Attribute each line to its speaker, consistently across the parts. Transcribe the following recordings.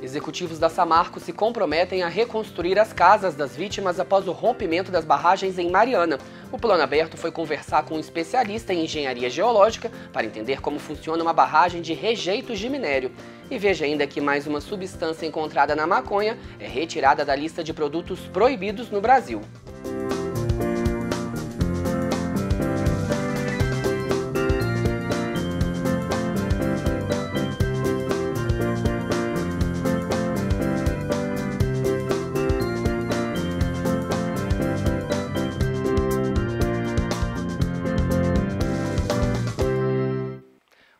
Speaker 1: Executivos da Samarco se comprometem a reconstruir as casas das vítimas após o rompimento das barragens em Mariana. O Plano Aberto foi conversar com um especialista em engenharia geológica para entender como funciona uma barragem de rejeitos de minério. E veja ainda que mais uma substância encontrada na maconha é retirada da lista de produtos proibidos no Brasil.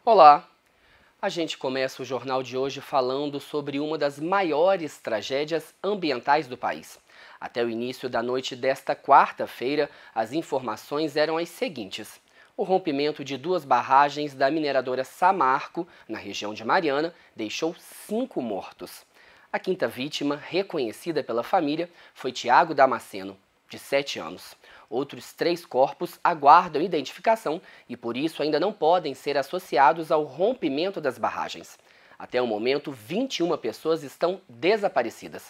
Speaker 1: Olá! A gente começa o jornal de hoje falando sobre uma das maiores tragédias ambientais do país. Até o início da noite desta quarta-feira, as informações eram as seguintes. O rompimento de 2 barragens da mineradora Samarco, na região de Mariana, deixou 5 mortos. A quinta vítima, reconhecida pela família, foi Tiago Damasceno, de 7 anos. Outros 3 corpos aguardam identificação e, por isso, ainda não podem ser associados ao rompimento das barragens. Até o momento, 21 pessoas estão desaparecidas.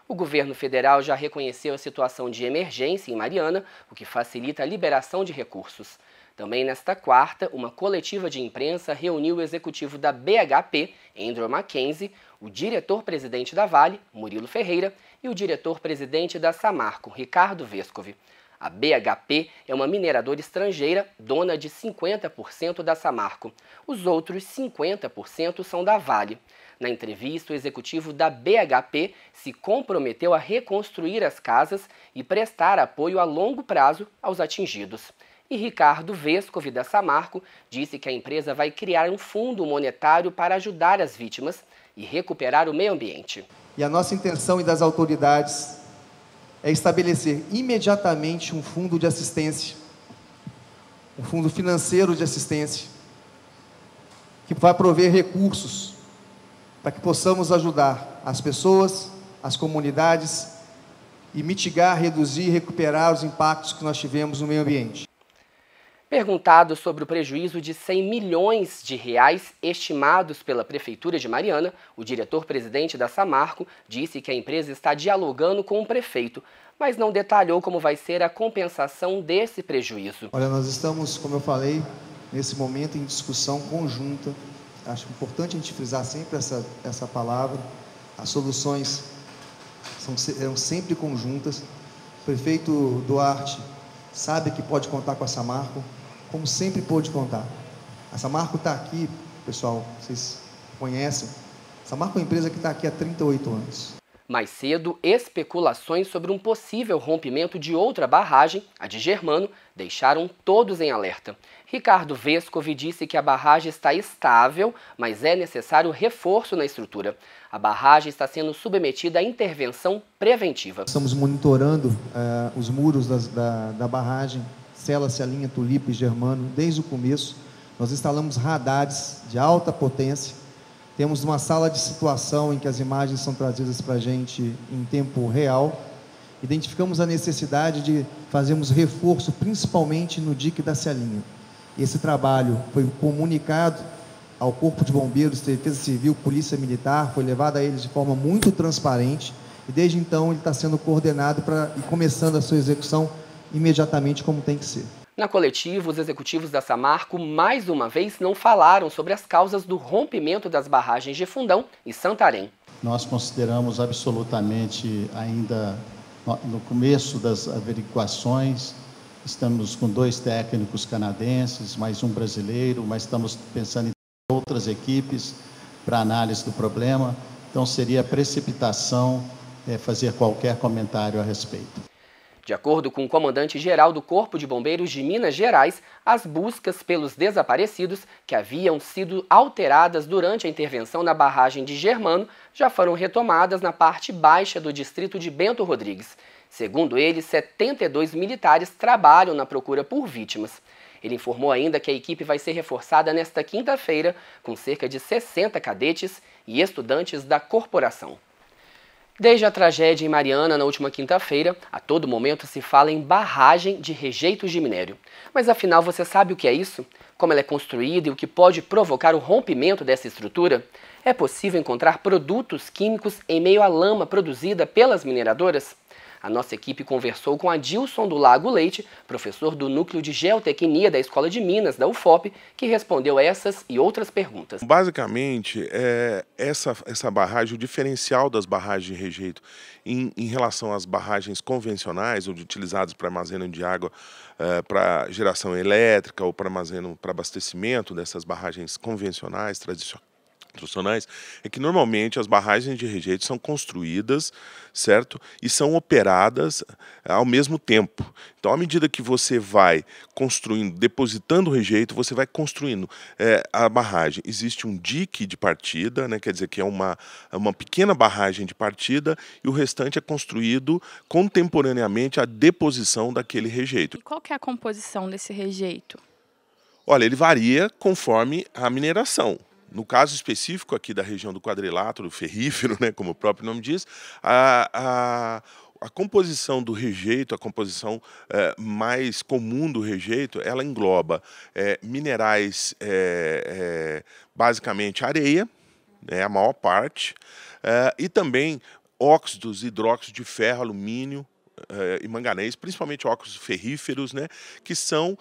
Speaker 1: O governo federal já reconheceu a situação de emergência em Mariana, o que facilita a liberação de recursos. Também nesta quarta, uma coletiva de imprensa reuniu o executivo da BHP, Andrew Mackenzie, o diretor-presidente da Vale, Murilo Ferreira, e o diretor-presidente da Samarco, Ricardo Vescovi. A BHP é uma mineradora estrangeira, dona de 50% da Samarco. Os outros 50% são da Vale. Na entrevista, o executivo da BHP se comprometeu a reconstruir as casas e prestar apoio a longo prazo aos atingidos. E Ricardo Vescovi, da Samarco, disse que a empresa vai criar um fundo monetário para ajudar as vítimas e recuperar o meio ambiente.
Speaker 2: E a nossa intenção e das autoridades é estabelecer imediatamente um fundo de assistência, um fundo financeiro de assistência, que vai prover recursos para que possamos ajudar as pessoas, as comunidades e mitigar, reduzir e recuperar os impactos que nós tivemos no meio ambiente.
Speaker 1: Perguntado sobre o prejuízo de 100 milhões de reais estimados pela Prefeitura de Mariana, o diretor-presidente da Samarco disse que a empresa está dialogando com o prefeito, mas não detalhou como vai ser a compensação desse prejuízo.
Speaker 2: Olha, nós estamos, como eu falei, nesse momento em discussão conjunta. Acho importante a gente frisar sempre essa palavra. As soluções são sempre conjuntas. O prefeito Duarte sabe que pode contar com a Samarco, como sempre pôde contar. A Samarco está aqui, pessoal, vocês conhecem. A Samarco é uma empresa que está aqui há 38 anos.
Speaker 1: Mais cedo, especulações sobre um possível rompimento de outra barragem, a de Germano, deixaram todos em alerta. Ricardo Vescovi disse que a barragem está estável, mas é necessário reforço na estrutura. A barragem está sendo submetida à intervenção preventiva.
Speaker 2: Estamos monitorando os muros da barragem, Sela, Celinha, Tulipa e Germano, desde o começo. Nós instalamos radares de alta potência. Temos uma sala de situação em que as imagens são trazidas para a gente em tempo real. Identificamos a necessidade de fazermos reforço, principalmente no dique da Celinha. Esse trabalho foi comunicado ao Corpo de Bombeiros, Defesa Civil, Polícia Militar, foi levado a eles de forma muito transparente e desde então ele está sendo coordenado e começando a sua execução imediatamente como tem que ser.
Speaker 1: Na coletiva, os executivos da Samarco, mais uma vez, não falaram sobre as causas do rompimento das barragens de Fundão e Santarém.
Speaker 3: Nós consideramos absolutamente ainda no começo das averiguações, estamos com 2 técnicos canadenses, mais um brasileiro, mas estamos pensando em outras equipes para análise do problema, então seria precipitação fazer qualquer comentário a respeito.
Speaker 1: De acordo com o comandante-geral do Corpo de Bombeiros de Minas Gerais, as buscas pelos desaparecidos, que haviam sido alteradas durante a intervenção na barragem de Germano, já foram retomadas na parte baixa do distrito de Bento Rodrigues. Segundo ele, 72 militares trabalham na procura por vítimas. Ele informou ainda que a equipe vai ser reforçada nesta quinta-feira, com cerca de 60 cadetes e estudantes da corporação. Desde a tragédia em Mariana, na última quinta-feira, a todo momento se fala em barragem de rejeitos de minério. Mas afinal, você sabe o que é isso? Como ela é construída e o que pode provocar o rompimento dessa estrutura? É possível encontrar produtos químicos em meio à lama produzida pelas mineradoras? A nossa equipe conversou com Adilson do Lago Leite, professor do Núcleo de Geotecnia da Escola de Minas, da UFOP, que respondeu essas e outras perguntas.
Speaker 4: Basicamente, essa barragem, o diferencial das barragens de rejeito em relação às barragens convencionais, ou utilizadas para armazenamento de água para geração elétrica ou para abastecimento dessas barragens convencionais, tradicionais, é que normalmente as barragens de rejeito são construídas, certo? E são operadas ao mesmo tempo. Então, à medida que você vai construindo, depositando o rejeito, você vai construindo a barragem. Existe um dique de partida, né? Quer dizer que é uma pequena barragem de partida, e o restante é construído contemporaneamente à deposição daquele rejeito.
Speaker 5: E qual que é a composição desse rejeito?
Speaker 4: Olha, ele varia conforme a mineração. No caso específico aqui da região do quadrilátero ferrífero, né, como o próprio nome diz, a composição do rejeito, a composição mais comum do rejeito, ela engloba minerais, basicamente areia, né, a maior parte, e também óxidos, hidróxidos de ferro, alumínio, e manganês, principalmente óxidos ferríferos, né, que são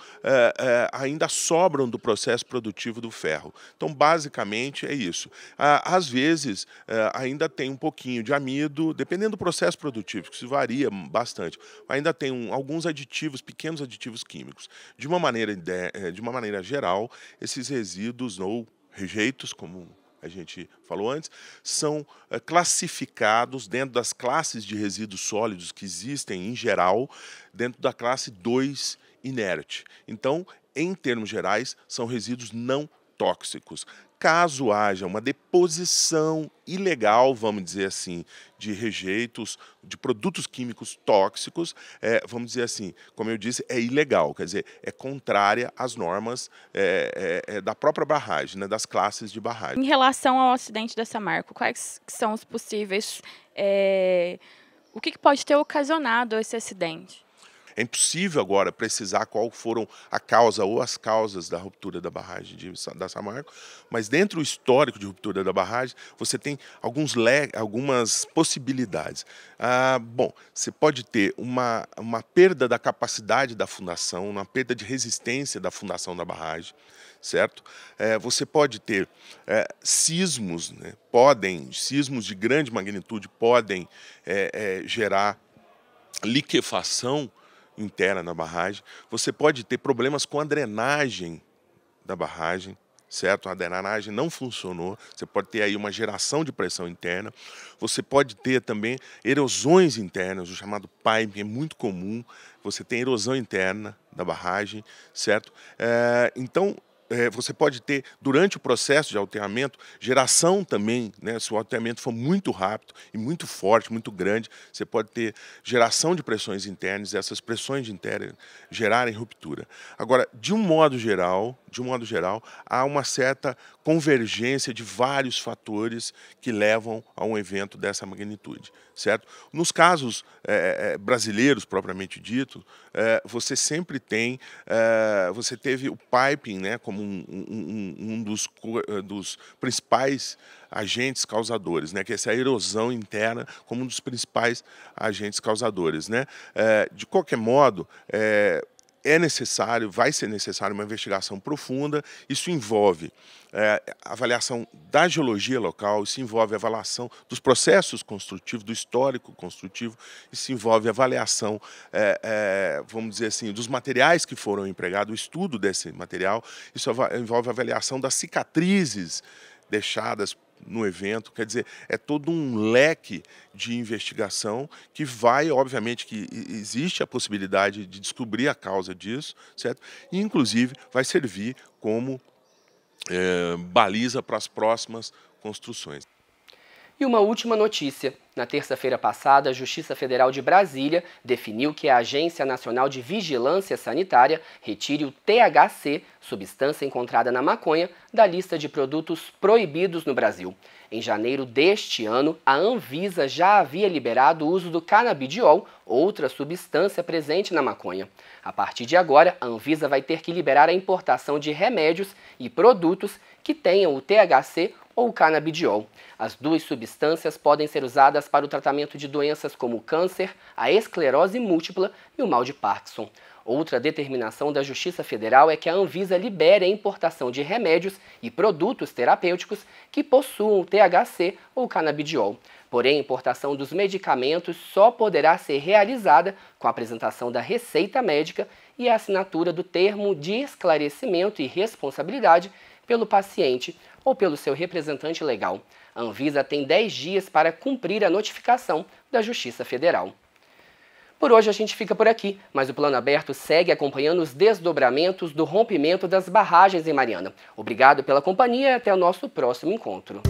Speaker 4: ainda sobram do processo produtivo do ferro. Então, basicamente, é isso. Às vezes, ainda tem um pouquinho de amido, dependendo do processo produtivo, que isso varia bastante. Ainda tem alguns aditivos, pequenos aditivos químicos. De uma maneira geral, esses resíduos ou rejeitos, como a gente falou antes, são classificados dentro das classes de resíduos sólidos que existem em geral, dentro da classe 2 inerte. Então, em termos gerais, são resíduos não tóxicos. Caso haja uma deposição ilegal, vamos dizer assim, de rejeitos, de produtos químicos tóxicos, vamos dizer assim, como eu disse, é ilegal, quer dizer, é contrária às normas da própria barragem, né, das classes de barragem.
Speaker 5: Em relação ao acidente da Samarco, quais são os possíveis... o que pode ter ocasionado esse acidente?
Speaker 4: É impossível agora precisar qual foram a causa ou as causas da ruptura da barragem da Samarco, mas dentro do histórico de ruptura da barragem, você tem algumas possibilidades. Bom, você pode ter uma perda da capacidade da fundação, uma perda de resistência da fundação da barragem, certo? Você pode ter sismos, né? Sismos de grande magnitude podem gerar liquefação interna na barragem. Você pode ter problemas com a drenagem da barragem, certo? A drenagem não funcionou, você pode ter aí uma geração de pressão interna. Você pode ter também erosões internas, o chamado piping é muito comum, você tem erosão interna da barragem, certo? Então, você pode ter, durante o processo de alteamento, geração também, né? Se o alteamento for muito rápido e muito forte, muito grande, você pode ter geração de pressões internas, e essas pressões internas gerarem ruptura. Agora, de um modo geral, há uma certa convergência de vários fatores que levam a um evento dessa magnitude, certo? Nos casos brasileiros, propriamente dito, você sempre tem, você teve o piping, né, como um dos principais agentes causadores, né, que é essa erosão interna como um dos principais agentes causadores, né? De qualquer modo, vai ser necessário uma investigação profunda. Isso envolve avaliação da geologia local, isso envolve avaliação dos processos construtivos, do histórico construtivo, isso envolve avaliação, vamos dizer assim, dos materiais que foram empregados, o estudo desse material, isso envolve avaliação das cicatrizes deixadas no evento, quer dizer, é todo um leque de investigação que vai, obviamente, que existe a possibilidade de descobrir a causa disso, certo? E, inclusive, vai servir como baliza para as próximas construções.
Speaker 1: E uma última notícia. Na terça-feira passada, a Justiça Federal de Brasília definiu que a Agência Nacional de Vigilância Sanitária retire o THC, substância encontrada na maconha, da lista de produtos proibidos no Brasil. Em janeiro deste ano, a Anvisa já havia liberado o uso do canabidiol, outra substância presente na maconha. A partir de agora, a Anvisa vai ter que liberar a importação de remédios e produtos que tenham o THC ou o canabidiol. As duas substâncias podem ser usadas para o tratamento de doenças como o câncer, a esclerose múltipla e o mal de Parkinson. Outra determinação da Justiça Federal é que a Anvisa libere a importação de remédios e produtos terapêuticos que possuam o THC ou canabidiol. Porém, a importação dos medicamentos só poderá ser realizada com a apresentação da receita médica e a assinatura do termo de esclarecimento e responsabilidade pelo paciente ou pelo seu representante legal. A Anvisa tem 10 dias para cumprir a notificação da Justiça Federal. Por hoje a gente fica por aqui, mas o Plano Aberto segue acompanhando os desdobramentos do rompimento das barragens em Mariana. Obrigado pela companhia e até o nosso próximo encontro.